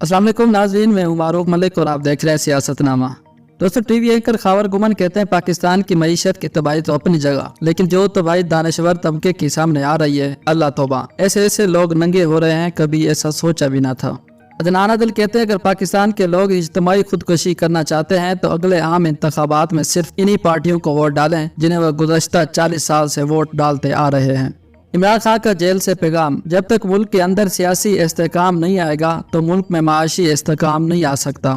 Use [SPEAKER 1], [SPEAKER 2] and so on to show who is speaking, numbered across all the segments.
[SPEAKER 1] अस्सलाम वालेकुम नाज़रीन, मैं हूं मारूफ मलिक और आप देख रहे हैं सियासतनामा। दोस्तों, टीवी एंकर खावर गुमन कहते हैं पाकिस्तान की मईशत की तबाही तो अपनी जगह, लेकिन जो तबाही दानश्वर तबके की सामने आ रही है, अल्लाह तौबा, ऐसे ऐसे लोग नंगे हो रहे हैं, कभी ऐसा सोचा भी ना था। अदनान अदल कहते हैं अगर पाकिस्तान के लोग इज्तिमाई खुदकुशी करना चाहते हैं तो अगले आम इंतखाबात में सिर्फ इन्हीं पार्टियों को वोट डालें जिन्हें वह गुज़श्ता 40 साल से वोट डालते आ रहे हैं। इमरान खान का जेल से पैगाम, जब तक मुल्क के अंदर सियासी इस्तेहकाम नहीं आएगा तो मुल्क में माशी इस्तेहकाम नहीं आ सकता।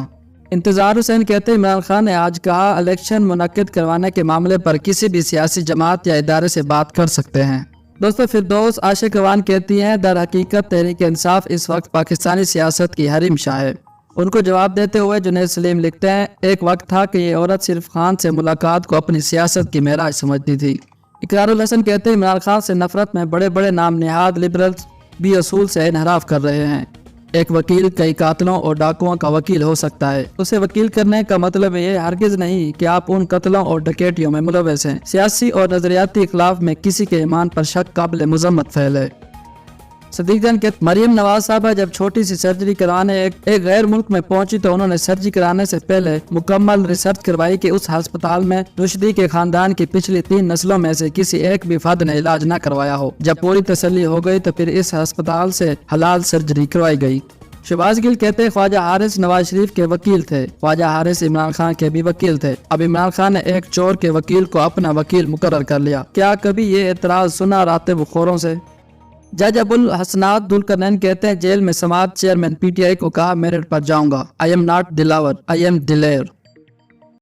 [SPEAKER 1] इंतजार हुसैन कहते हैं इमरान खान ने आज कहा इलेक्शन मुनक्किद करवाने के मामले पर किसी भी सियासी जमात या इदारे से बात कर सकते हैं। दोस्तों, फिरदौस आशिक रवान कहती हैं दर हकीकत तहरीक इंसाफ इस वक्त पाकिस्तानी सियासत की हरीम शाह है। उनको जवाब देते हुए जुनैद सलीम लिखते हैं एक वक्त था कि ये औरत सिर्फ खान से मुलाकात को अपनी सियासत की महराज समझती थी। इकरारुल हसन कहते हैं इमरान खान से नफरत में बड़े बड़े नाम निहाद लिबरल्स भी असूल से इनहराफ कर रहे हैं। एक वकील कई कातलों और डाकुओं का वकील हो सकता है, उसे वकील करने का मतलब ये हरगिज नहीं कि आप उन कत्लों और डकैतियों में मुलव्वस हैं। सियासी और नजरियाती इख्लाफ में किसी के ईमान पर शक काबिल मुजम्मत फैले। सदीक जान के मरियम नवाज साहबा जब छोटी सी सर्जरी कराने एक गैर मुल्क में पहुंची तो उन्होंने सर्जरी कराने से पहले मुकम्मल रिसर्च करवाई कि उस अस्पताल में रुश्दी के खानदान की पिछली 3 नस्लों में से किसी एक भी फर्द ने इलाज न करवाया हो। जब पूरी तसल्ली हो गई तो फिर इस अस्पताल से हलाल सर्जरी करवाई गई। शहबाज गिल कहते हैं ख्वाजा हारिस नवाज शरीफ के वकील थे, ख्वाजा हारिस इमरान खान के भी वकील थे। अब इमरान खान ने एक चोर के वकील को अपना वकील मुकर्रर कर लिया। क्या कभी ये एतराज सुना रातेब खोरों से? जज अबुल हसनात दुलकरनैन कहते हैं जेल में समाज चेयरमैन पीटीआई को कहा मेरिट पर जाऊंगा, I am not Dilawar, I am दिलेर।